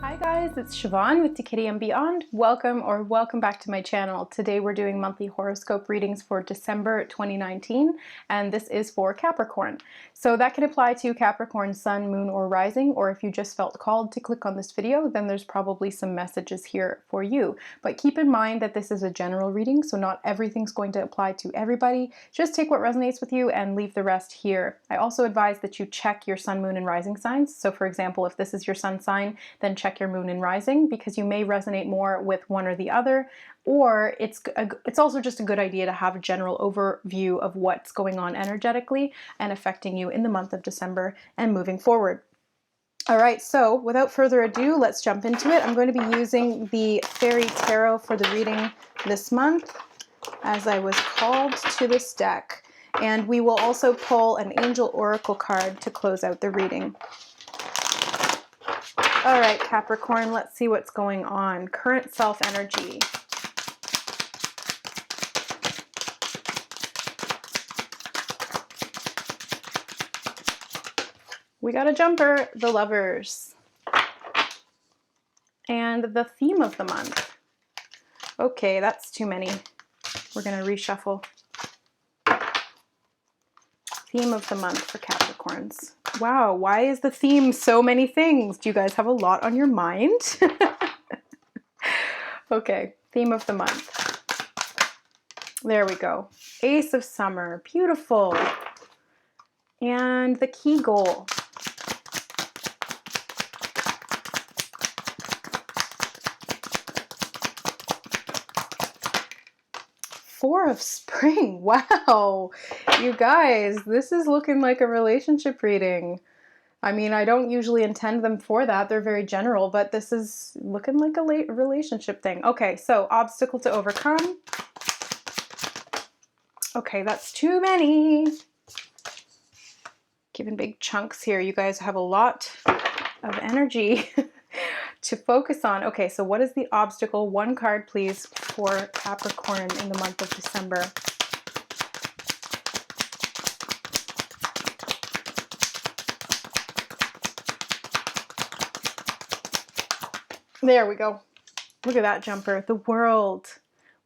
Hi guys, it's Siobhan with Kitty and Beyond. Welcome back to my channel. Today we're doing monthly horoscope readings for December 2019, and this is for Capricorn. So that can apply to Capricorn sun, moon, or rising, or if you just felt called to click on this video, then there's probably some messages here for you. But keep in mind that this is a general reading, so not everything's going to apply to everybody. Just take what resonates with you and leave the rest here. I also advise that you check your sun, moon, and rising signs. So for example, if this is your sun sign, then check your moon and rising, because you may resonate more with one or the other, or it's also just a good idea to have a general overview of what's going on energetically and affecting you in the month of December and moving forward. All right, so without further ado, let's jump into it. I'm going to be using the Fairy Tarot for the reading this month, as I was called to this deck. And we will also pull an Angel Oracle card to close out the reading. All right, Capricorn, let's see what's going on. Current self-energy. We got a jumper, the Lovers. And the theme of the month. Okay, that's too many. We're going to reshuffle. Theme of the month for Capricorns. Wow, why is the theme so many things? Do you guys have a lot on your mind? Okay, theme of the month. There we go. Ace of Summer, beautiful. And the key goal. Four of Spring. Wow, you guys, this is looking like a relationship reading. I mean, I don't usually intend them for that. They're very general, but this is looking like a relationship thing. Okay, so obstacle to overcome. Okay, that's too many. Giving big chunks here. You guys have a lot of energy to focus on. Okay, so what is the obstacle? One card, please, for Capricorn in the month of December. There we go. Look at that jumper. The World.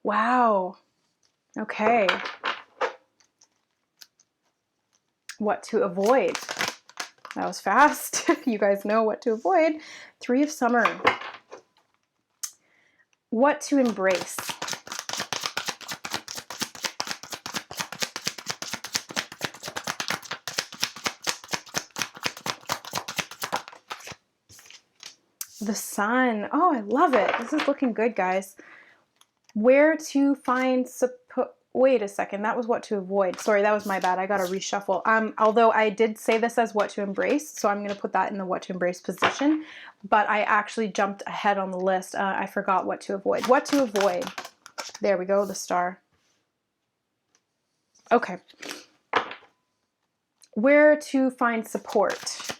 Wow. Okay. What to avoid. That was fast. You guys know what to avoid. Three of Summer. What to embrace. The Sun. Oh, I love it. This is looking good, guys. Where to find support. Wait a second, that was what to avoid. Sorry, that was my bad. I got to reshuffle. Although I did say this as what to embrace, so I'm going to put that in the what to embrace position, but I actually jumped ahead on the list. I forgot what to avoid. What to avoid. There we go, the Star. Okay. Where to find support.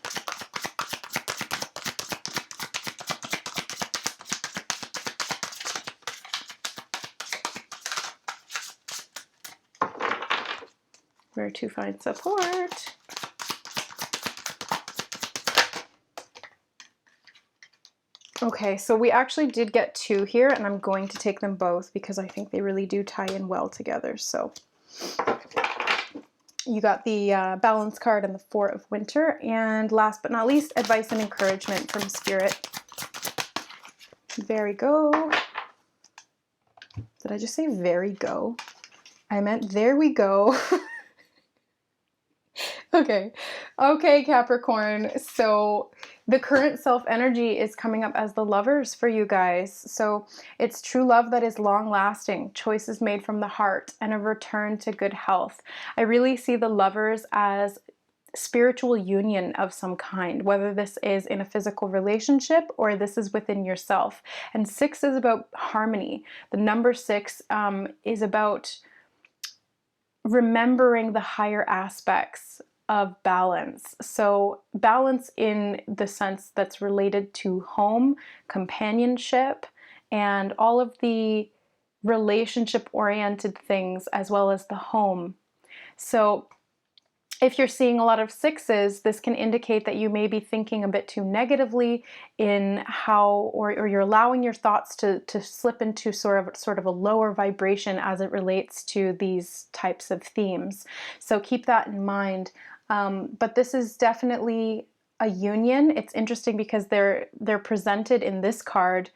Where to find support. Okay, so we actually did get two here, and I'm going to take them both because I think they really do tie in well together. So you got the Balance card and the Four of Winter, and last but not least, advice and encouragement from Spirit. Very go. Did I just say very go? I meant there we go. Okay, Capricorn. So the current self-energy is coming up as the Lovers for you guys. So it's true love that is long-lasting, choices made from the heart, and a return to good health. I really see the Lovers as spiritual union of some kind, whether this is in a physical relationship or this is within yourself. And 6 is about harmony. The number 6 is about remembering the higher aspects of balance. So balance in the sense that's related to home, companionship, and all of the relationship-oriented things, as well as the home. So If you're seeing a lot of sixes, this can indicate that you may be thinking a bit too negatively in how, or you're allowing your thoughts to slip into sort of a lower vibration as it relates to these types of themes. So keep that in mind. But this is definitely a union. It's interesting because they're presented in this card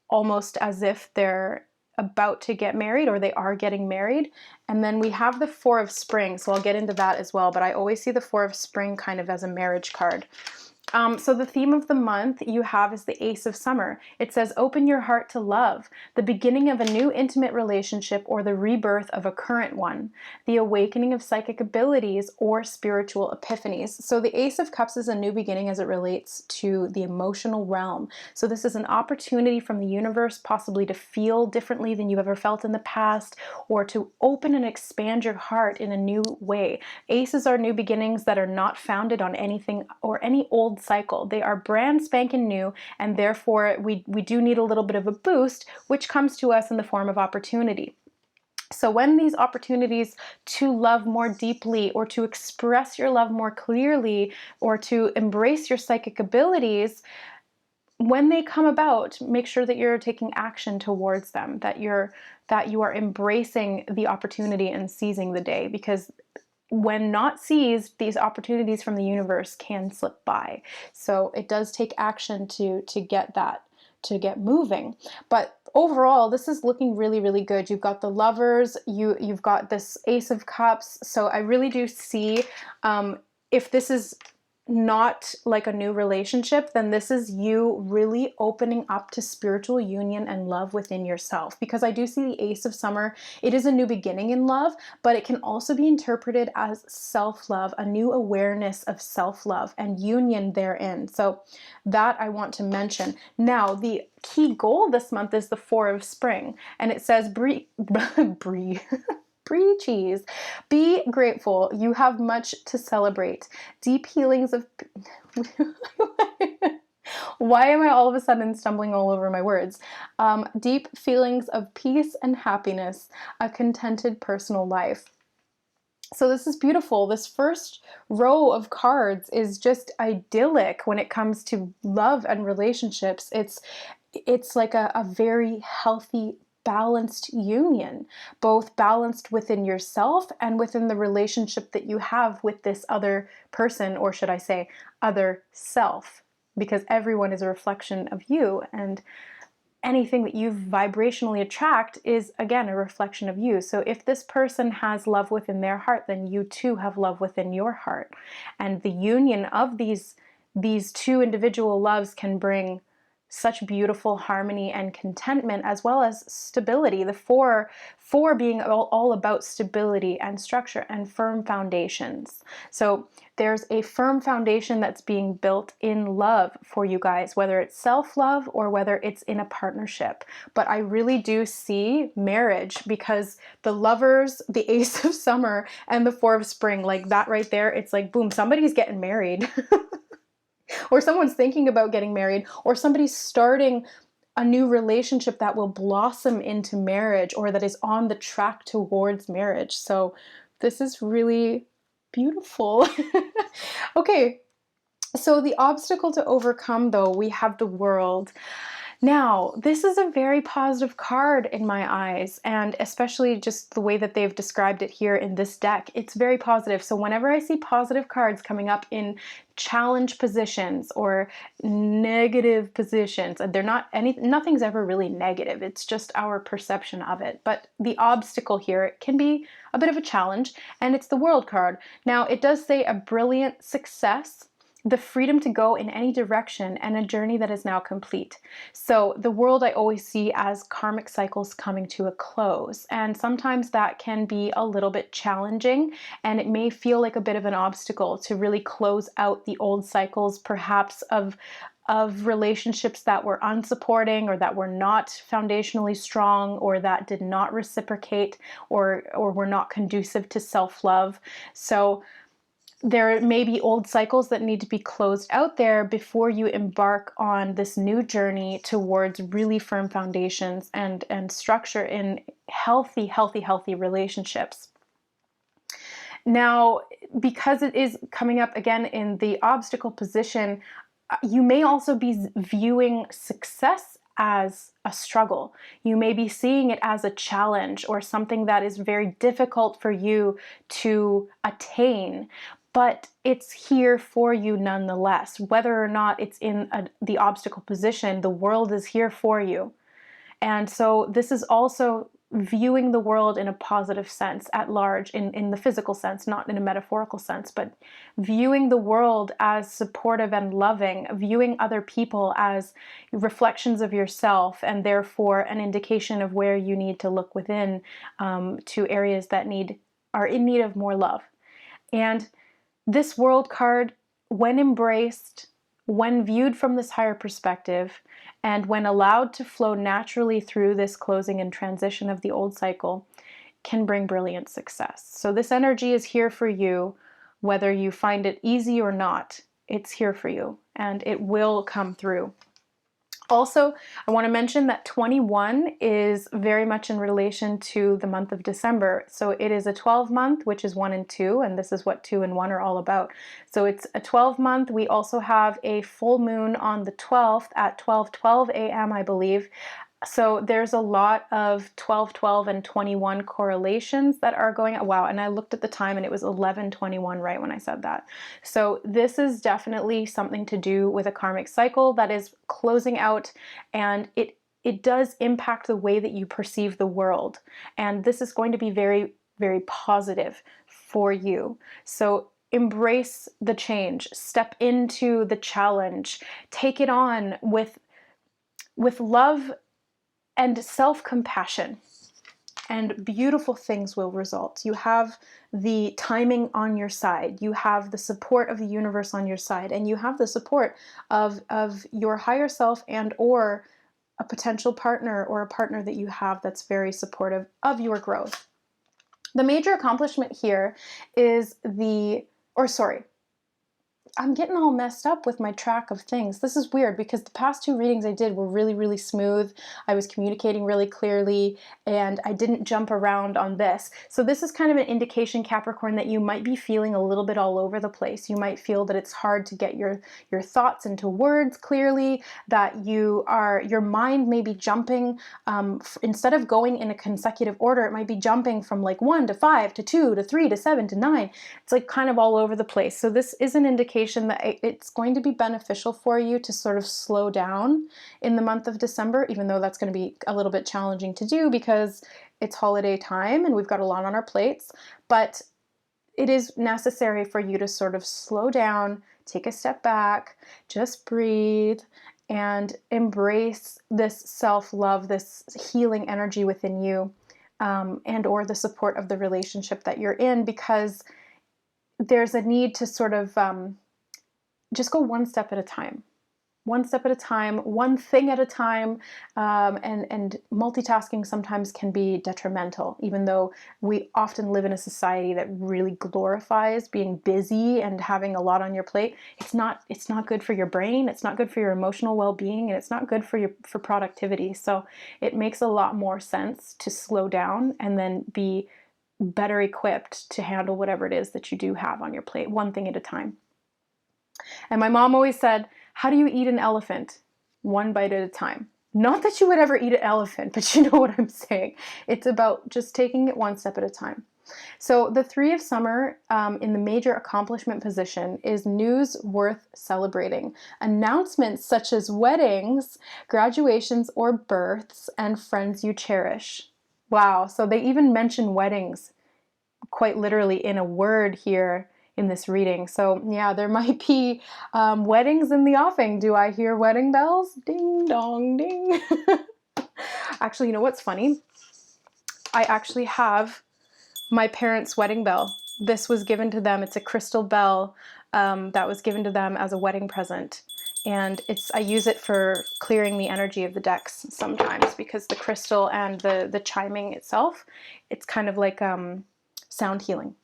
almost as if they're about to get married or they are getting married. And then we have the Four of Spring, so I'll get into that as well, but I always see the Four of Spring kind of as a marriage card. So the theme of the month you have is the Ace of Summer. It says, open your heart to love, the beginning of a new intimate relationship or the rebirth of a current one, the awakening of psychic abilities or spiritual epiphanies. So the Ace of Cups is a new beginning as it relates to the emotional realm. So this is an opportunity from the universe possibly to feel differently than you've ever felt in the past, or to open and expand your heart in a new way. Aces are new beginnings that are not founded on anything or any old cycle. They are brand spanking new, and therefore we do need a little bit of a boost, which comes to us in the form of opportunity. So when these opportunities to love more deeply, or to express your love more clearly, or to embrace your psychic abilities, when they come about, make sure that you're taking action towards them, that you are embracing the opportunity and seizing the day, because when not seized, these opportunities from the universe can slip by. So it does take action to get moving. But overall, this is looking really, really good. You've got the Lovers, you've got this Ace of Cups. So I really do see, if this is not like a new relationship, then this is you really opening up to spiritual union and love within yourself. Because I do see the Ace of Summer, it is a new beginning in love, but it can also be interpreted as self-love, a new awareness of self-love and union therein. So that I want to mention. Now, the key goal this month is the Four of Spring, and it says Brie cheese. Be grateful. You have much to celebrate. Deep healings of... Why am I all of a sudden stumbling all over my words? Deep feelings of peace and happiness. A contented personal life. So this is beautiful. This first row of cards is just idyllic when it comes to love and relationships. It's like a very healthy, balanced union, both balanced within yourself and within the relationship that you have with this other person, or should I say other self, because everyone is a reflection of you, and anything that you vibrationally attract is again a reflection of you. So if this person has love within their heart, then you too have love within your heart, and the union of these two individual loves can bring such beautiful harmony and contentment, as well as stability. The four being all about stability and structure and firm foundations. So there's a firm foundation that's being built in love for you guys, whether it's self-love or whether it's in a partnership. But I really do see marriage, because the Lovers, the Ace of Summer, and the Four of Spring, like that right there, it's like, boom, somebody's getting married. Or someone's thinking about getting married, or somebody's starting a new relationship that will blossom into marriage, or that is on the track towards marriage. So this is really beautiful. Okay, so the obstacle to overcome, though, we have the World. Now, this is a very positive card in my eyes, and especially just the way that they've described it here in this deck, it's very positive. So whenever I see positive cards coming up in challenge positions or negative positions, and nothing's ever really negative, it's just our perception of it. But the obstacle here can be a bit of a challenge, and it's the World card. Now, it does say a brilliant success, the freedom to go in any direction, and a journey that is now complete. So the World I always see as karmic cycles coming to a close, and sometimes that can be a little bit challenging, and it may feel like a bit of an obstacle to really close out the old cycles, perhaps of relationships that were unsupporting, or that were not foundationally strong, or that did not reciprocate, or were not conducive to self-love. So there may be old cycles that need to be closed out there before you embark on this new journey towards really firm foundations and structure in healthy relationships. Now, because it is coming up again in the obstacle position, you may also be viewing success as a struggle. You may be seeing it as a challenge or something that is very difficult for you to attain, but it's here for you nonetheless. Whether or not it's in the obstacle position, the world is here for you. And so this is also viewing the world in a positive sense at large, in the physical sense, not in a metaphorical sense, but viewing the world as supportive and loving, viewing other people as reflections of yourself, and therefore an indication of where you need to look within, to areas that are in need of more love. And this world card, when embraced, when viewed from this higher perspective, and when allowed to flow naturally through this closing and transition of the old cycle, can bring brilliant success. So this energy is here for you, whether you find it easy or not. It's here for you, and it will come through. Also, I want to mention that 21 is very much in relation to the month of December. So it is a 12 month, which is 1 and 2, and this is what 2 and 1 are all about. So it's a 12 month. We also have a full moon on the 12th at 12:12 a.m., I believe. So there's a lot of 12, 12, and 21 correlations that are going on. Wow, and I looked at the time and it was 11:21 right when I said that. So this is definitely something to do with a karmic cycle that is closing out, and it does impact the way that you perceive the world. And this is going to be very, very positive for you. So embrace the change, step into the challenge, take it on with love and self-compassion, and beautiful things will result. You have the timing on your side, you have the support of the universe on your side, and you have the support of your higher self and or a potential partner or a partner that you have that's very supportive of your growth. The major accomplishment here is I'm getting all messed up with my track of things. This is weird because the past 2 readings I did were really, really smooth. I was communicating really clearly, and I didn't jump around on this. So this is kind of an indication, Capricorn, that you might be feeling a little bit all over the place. You might feel that it's hard to get your thoughts into words clearly, that your mind may be jumping, instead of going in a consecutive order, it might be jumping from like 1 to 5 to 2 to 3 to 7 to 9. It's like kind of all over the place. So this is an indication that it's going to be beneficial for you to sort of slow down in the month of December, even though that's going to be a little bit challenging to do because it's holiday time and we've got a lot on our plates. But it is necessary for you to sort of slow down, take a step back, just breathe, and embrace this self-love, this healing energy within you, and or the support of the relationship that you're in, because there's a need to sort of just go one step at a time. One step at a time, one thing at a time, and multitasking sometimes can be detrimental, even though we often live in a society that really glorifies being busy and having a lot on your plate. It's not good for your brain, it's not good for your emotional well-being, and it's not good for productivity. So it makes a lot more sense to slow down and then be better equipped to handle whatever it is that you do have on your plate, one thing at a time. And my mom always said, how do you eat an elephant? One bite at a time. Not that you would ever eat an elephant, but you know what I'm saying. It's about just taking it one step at a time. So the 3 of Summer in the major accomplishment position is news worth celebrating. Announcements such as weddings, graduations or births, and friends you cherish. Wow, so they even mention weddings quite literally in a word here in this reading. So yeah, there might be weddings in the offing. Do I hear wedding bells? Ding dong ding. Actually, you know what's funny? I actually have my parents' wedding bell. This was given to them. It's a crystal bell that was given to them as a wedding present. And I use it for clearing the energy of the decks sometimes, because the crystal and the chiming itself, it's kind of like sound healing.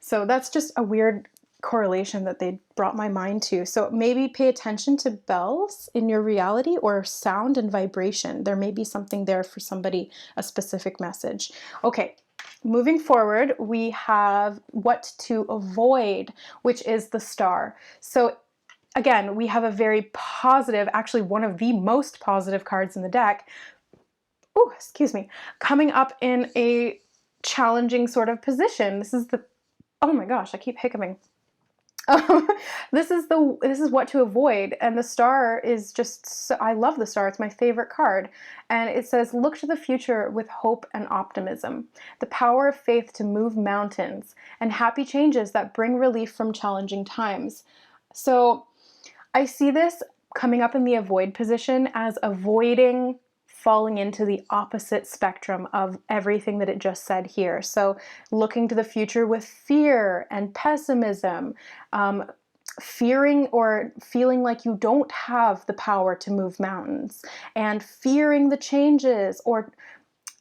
So that's just a weird correlation that they brought my mind to. So maybe pay attention to bells in your reality, or sound and vibration. There may be something there for somebody, a specific message. Okay, Moving forward, we have what to avoid, which is the Star. So again, we have a very positive, actually one of the most positive cards in the deck. Oh, excuse me, coming up in a challenging sort of position. This is the, oh my gosh, I keep hiccuping. This is what to avoid, and the Star is just so, I love the Star. It's my favorite card, and it says, look to the future with hope and optimism, the power of faith to move mountains, and happy changes that bring relief from challenging times. So I see this coming up in the avoid position as avoiding falling into the opposite spectrum of everything that it just said here. So looking to the future with fear and pessimism, fearing or feeling like you don't have the power to move mountains, and fearing the changes, or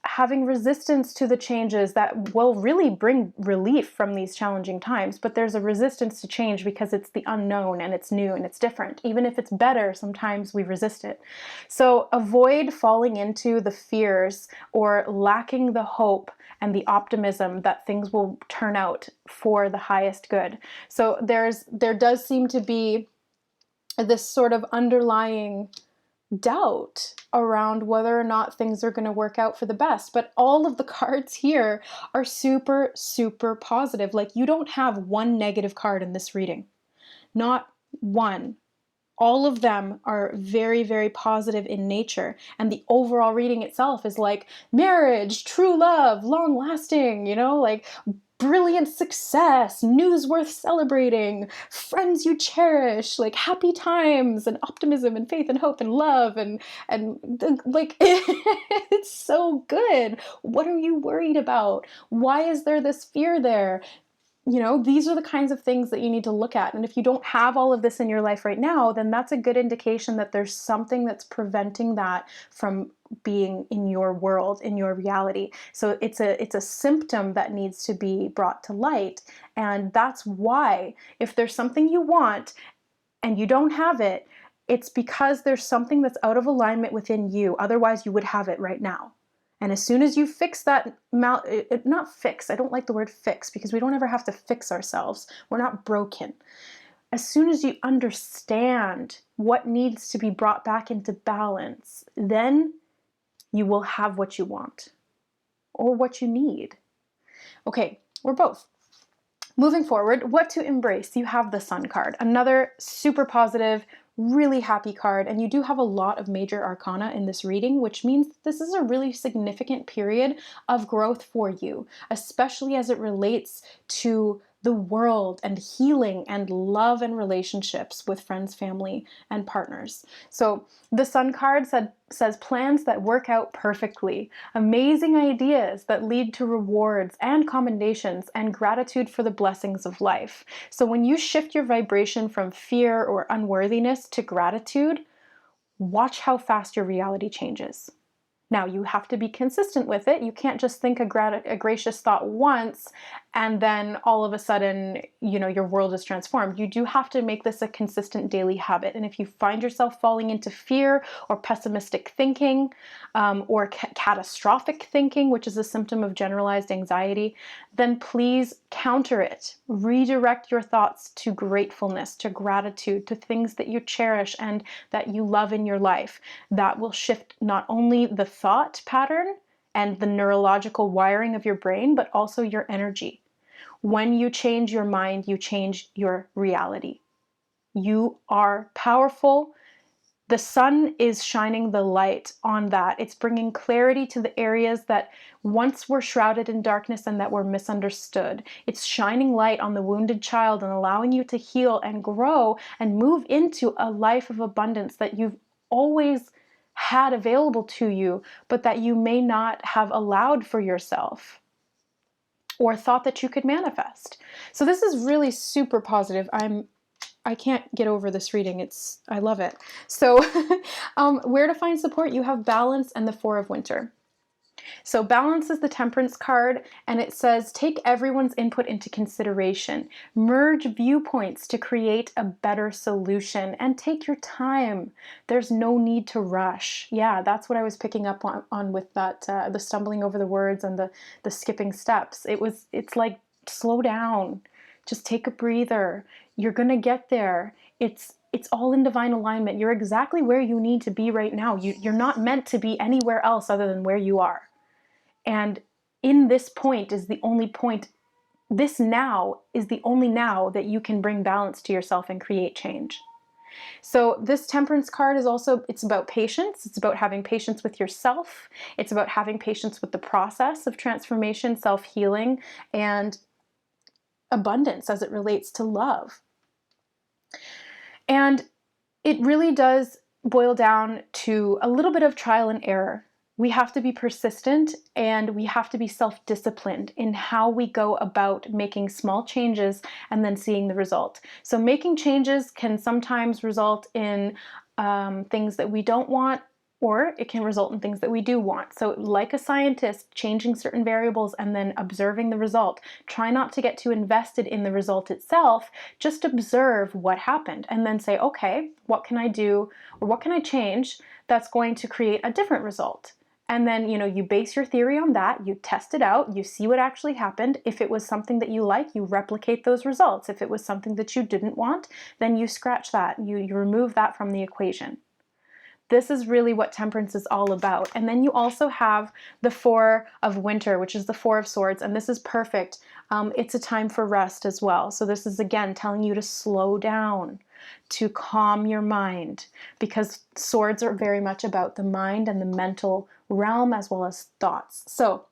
having resistance to the changes that will really bring relief from these challenging times. But there's a resistance to change because it's the unknown and it's new and it's different. Even if it's better, sometimes we resist it. So avoid falling into the fears or lacking the hope and the optimism that things will turn out for the highest good. So there does seem to be this sort of underlying doubt around whether or not things are going to work out for the best. But all of the cards here are super, super positive. Like, you don't have one negative card in this reading. Not one. All of them are very, very positive in nature. And the overall reading itself is like marriage, true love, long lasting, like brilliant success, news worth celebrating, friends you cherish, like happy times and optimism and faith and hope and love and like it's so good. What are you worried about? Why is there this fear there? These are the kinds of things that you need to look at. And if you don't have all of this in your life right now, then that's a good indication that there's something that's preventing that from being in your world, in your reality. So it's a symptom that needs to be brought to light. And that's why, if there's something you want and you don't have it, it's because there's something that's out of alignment within you. Otherwise, you would have it right now. And as soon as you fix that, not fix, I don't like the word fix because we don't ever have to fix ourselves. We're not broken. As soon as you understand what needs to be brought back into balance, then you will have what you want or what you need. Okay, we're both. Moving forward, what to embrace? You have the Sun card, another super positive, really happy card, and you do have a lot of major arcana in this reading, which means this is a really significant period of growth for you, especially as it relates to the world and healing and love and relationships with friends, family, and partners. So the Sun card says plans that work out perfectly, amazing ideas that lead to rewards and commendations, and gratitude for the blessings of life. So when you shift your vibration from fear or unworthiness to gratitude, watch how fast your reality changes. Now, you have to be consistent with it. You can't just think a gracious thought once and then all of a sudden, your world is transformed. You do have to make this a consistent daily habit. And if you find yourself falling into fear or pessimistic thinking or catastrophic thinking, which is a symptom of generalized anxiety, then please counter it. Redirect your thoughts to gratefulness, to gratitude, to things that you cherish and that you love in your life. That will shift not only the thought pattern and the neurological wiring of your brain, but also your energy. When you change your mind, you change your reality. You are powerful. The sun is shining the light on that. It's bringing clarity to the areas that once were shrouded in darkness and that were misunderstood. It's shining light on the wounded child and allowing you to heal and grow and move into a life of abundance that you've always had available to you, but that you may not have allowed for yourself or thought that you could manifest. So this is really super positive. I can't get over this reading. I love it. So where to find support? You have balance and the Four of Winter. So balance is the Temperance card, and it says take everyone's input into consideration, merge viewpoints to create a better solution, and take your time. There's no need to rush. Yeah, that's what I was picking up on with that, the stumbling over the words and the skipping steps. It's like, slow down, just take a breather. You're gonna get there. It's all in divine alignment. You're exactly where you need to be right now. You're not meant to be anywhere else other than where you are. And in this point is the only point, this now is the only now that you can bring balance to yourself and create change. So this Temperance card is also, it's about patience. It's about having patience with yourself. It's about having patience with the process of transformation, self-healing, and abundance as it relates to love. And it really does boil down to a little bit of trial and error. We have to be persistent, and we have to be self-disciplined in how we go about making small changes and then seeing the result. So making changes can sometimes result in things that we don't want, or it can result in things that we do want. So like a scientist, changing certain variables and then observing the result. Try not to get too invested in the result itself. Just observe what happened and then say, okay, what can I do, or what can I change that's going to create a different result? And then, you base your theory on that, you test it out, you see what actually happened. If it was something that you like, you replicate those results. If it was something that you didn't want, then you scratch that, you remove that from the equation. This is really what Temperance is all about. And then you also have the Four of Winter, which is the Four of Swords, and this is perfect. It's a time for rest as well. So this is, again, telling you to slow down, to calm your mind, because swords are very much about the mind and the mental realm as well as thoughts. So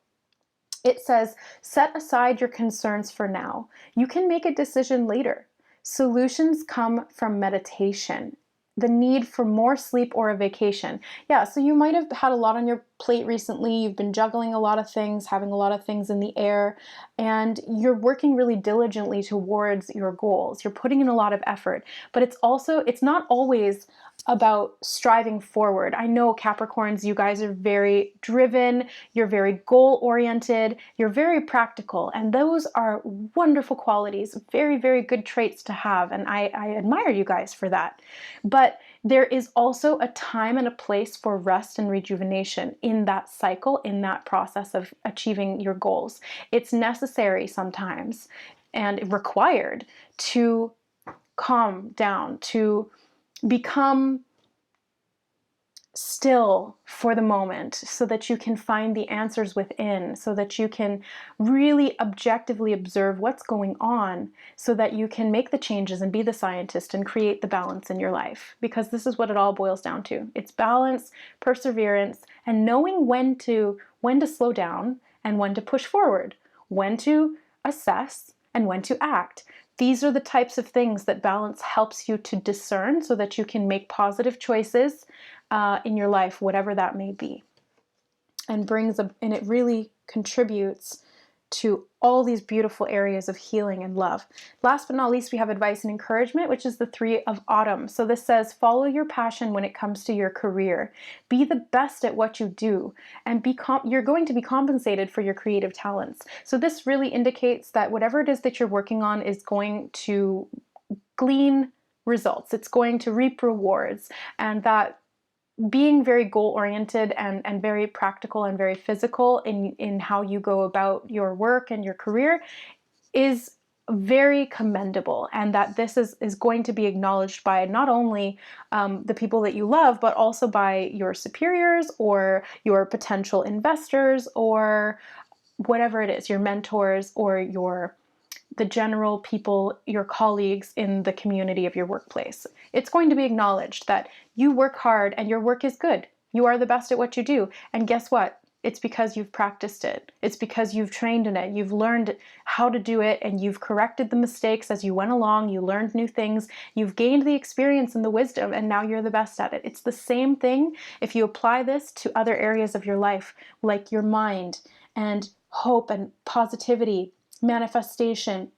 it says, set aside your concerns for now. You can make a decision later. Solutions come from meditation. The need for more sleep or a vacation. Yeah, so you might have had a lot on your plate recently. You've been juggling a lot of things, having a lot of things in the air, and you're working really diligently towards your goals. You're putting in a lot of effort, but it's not always about striving forward. I know Capricorns, you guys are very driven, you're very goal-oriented, you're very practical, and those are wonderful qualities, very, very good traits to have, and I admire you guys for that. But there is also a time and a place for rest and rejuvenation in that cycle, in that process of achieving your goals. It's necessary sometimes and required to calm down, to become still for the moment so that you can find the answers within, so that you can really objectively observe what's going on, so that you can make the changes and be the scientist and create the balance in your life. Because this is what it all boils down to. It's balance, perseverance, and knowing when to slow down and when to push forward, when to assess and when to act. These are the types of things that balance helps you to discern so that you can make positive choices in your life, whatever that may be, and it really contributes to all these beautiful areas of healing and love. Last but not least, we have advice and encouragement, which is the Three of Autumn. So this says, follow your passion when it comes to your career. Be the best at what you do, and you're going to be compensated for your creative talents. So this really indicates that whatever it is that you're working on is going to glean results. It's going to reap rewards, and that being very goal-oriented and very practical and very physical in how you go about your work and your career is very commendable, and that this is going to be acknowledged by not only the people that you love, but also by your superiors or your potential investors or whatever it is, your mentors or the general people, your colleagues in the community of your workplace. It's going to be acknowledged that you work hard and your work is good. You are the best at what you do. And guess what? It's because you've practiced it. It's because you've trained in it. You've learned how to do it, and you've corrected the mistakes as you went along. You learned new things. You've gained the experience and the wisdom, and now you're the best at it. It's the same thing if you apply this to other areas of your life, like your mind and hope and positivity, manifestation,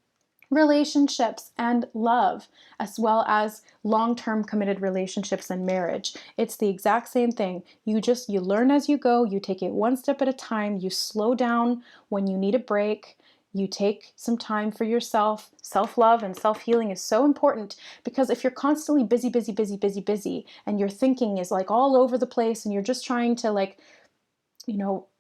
relationships and love, as well as long-term committed relationships and marriage. It's the exact same thing. You learn as you go, you take it one step at a time, you slow down when you need a break, you take some time for yourself. Self-love and self-healing is so important, because if you're constantly busy, busy, busy, busy, busy, and your thinking is like all over the place, and you're just trying to like,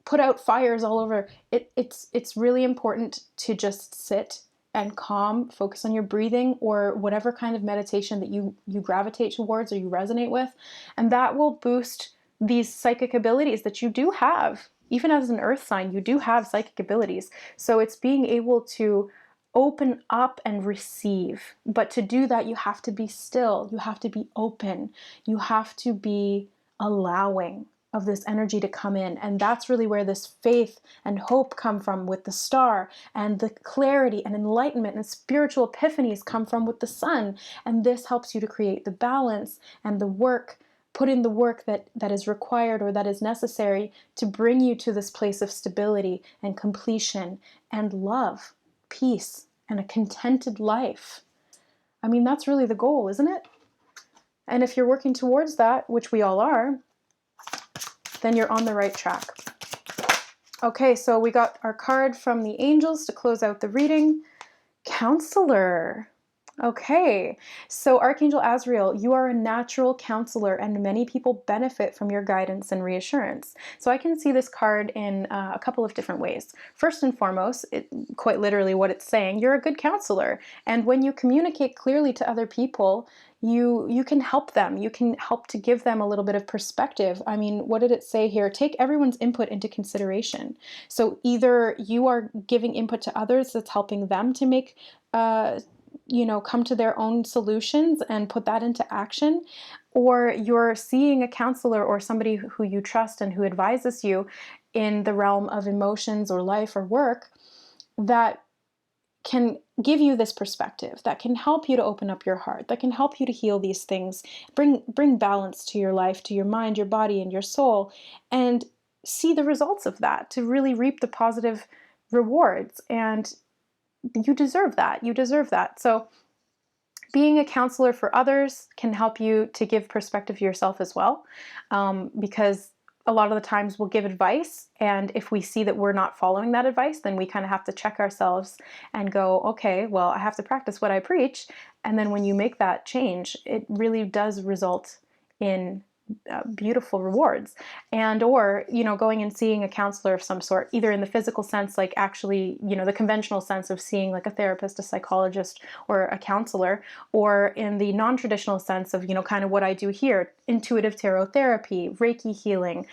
put out fires all over, it's really important to just sit and calm, focus on your breathing, or whatever kind of meditation that you gravitate towards or you resonate with, and that will boost these psychic abilities that you do have. Even as an earth sign, you do have psychic abilities. So it's being able to open up and receive. But to do that, you have to be still, you have to be open, you have to be allowing of this energy to come in. And that's really where this faith and hope come from with the star, and the clarity and enlightenment and spiritual epiphanies come from with the sun. And this helps you to create the balance and the work, put in the work that is required or that is necessary to bring you to this place of stability and completion and love, peace, and a contented life. I mean, that's really the goal, isn't it? And if you're working towards that, which we all are, then you're on the right track. Okay, so we got our card from the angels to close out the reading. Counselor. Okay, so Archangel Azrael, you are a natural counselor, and many people benefit from your guidance and reassurance. So I can see this card in a couple of different ways. First and foremost, quite literally what it's saying, you're a good counselor. And when you communicate clearly to other people, you can help them. You can help to give them a little bit of perspective. I mean, what did it say here? Take everyone's input into consideration. So either you are giving input to others that's helping them to make come to their own solutions and put that into action, or you're seeing a counselor or somebody who you trust and who advises you in the realm of emotions or life or work that can give you this perspective, that can help you to open up your heart, that can help you to heal these things, bring balance to your life, to your mind, your body, and your soul, and see the results of that, to really reap the positive rewards. And you deserve that. You deserve that. So being a counselor for others can help you to give perspective to yourself as well, because a lot of the times we'll give advice, and if we see that we're not following that advice, then we kind of have to check ourselves and go, okay, well, I have to practice what I preach. And then when you make that change, it really does result in beautiful rewards. And or going and seeing a counselor of some sort, either in the physical sense, like actually the conventional sense of seeing like a therapist, a psychologist, or a counselor, or in the non-traditional sense of kind of what I do here, intuitive tarot therapy, Reiki healing,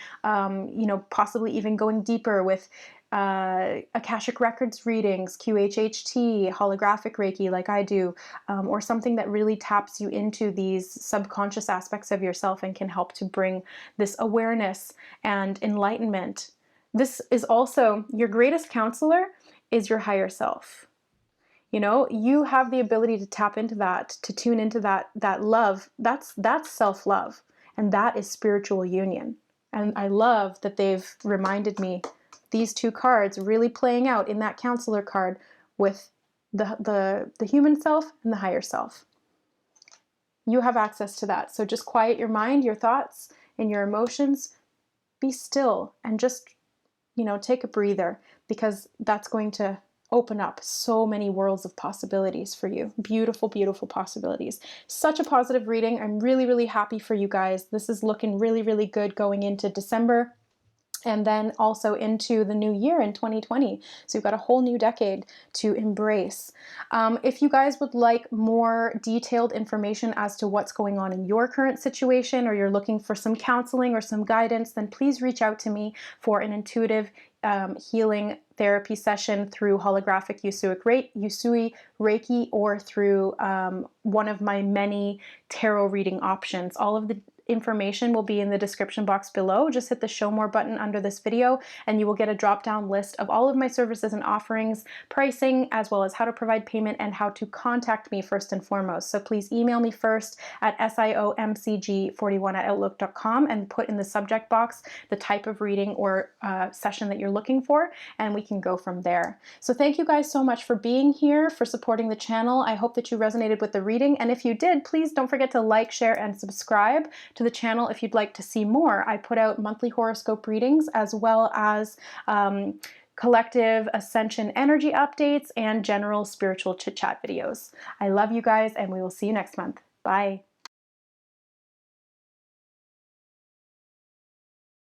possibly even going deeper with Akashic Records readings, QHHT, holographic Reiki like I do, or something that really taps you into these subconscious aspects of yourself and can help to bring this awareness and enlightenment. This is also your greatest counselor is your higher self. You have the ability to tap into that, to tune into that love. That's self-love, and that is spiritual union. And I love that they've reminded me these two cards really playing out in that counselor card with the human self and the higher self. You have access to that. So just quiet your mind, your thoughts, and your emotions. Be still and just, take a breather, because that's going to open up so many worlds of possibilities for you. Beautiful, beautiful possibilities. Such a positive reading. I'm really, really happy for you guys. This is looking really, really good going into December, and then also into the new year in 2020. So you've got a whole new decade to embrace. If you guys would like more detailed information as to what's going on in your current situation, or you're looking for some counseling or some guidance, then please reach out to me for an intuitive healing therapy session through holographic Usui Reiki, or through one of my many tarot reading options. All of the information will be in the description box below. Just hit the show more button under this video and you will get a drop down list of all of my services and offerings, pricing, as well as how to provide payment and how to contact me first and foremost. So please email me first at siomcg41@outlook.com and put in the subject box the type of reading or session that you're looking for, and we can go from there. So thank you guys so much for being here, for supporting the channel. I hope that you resonated with the reading, and if you did, please don't forget to like, share, and subscribe to the channel if you'd like to see more. I put out monthly horoscope readings as well as collective ascension energy updates and general spiritual chit chat videos. I love you guys, and we will see you next month. Bye.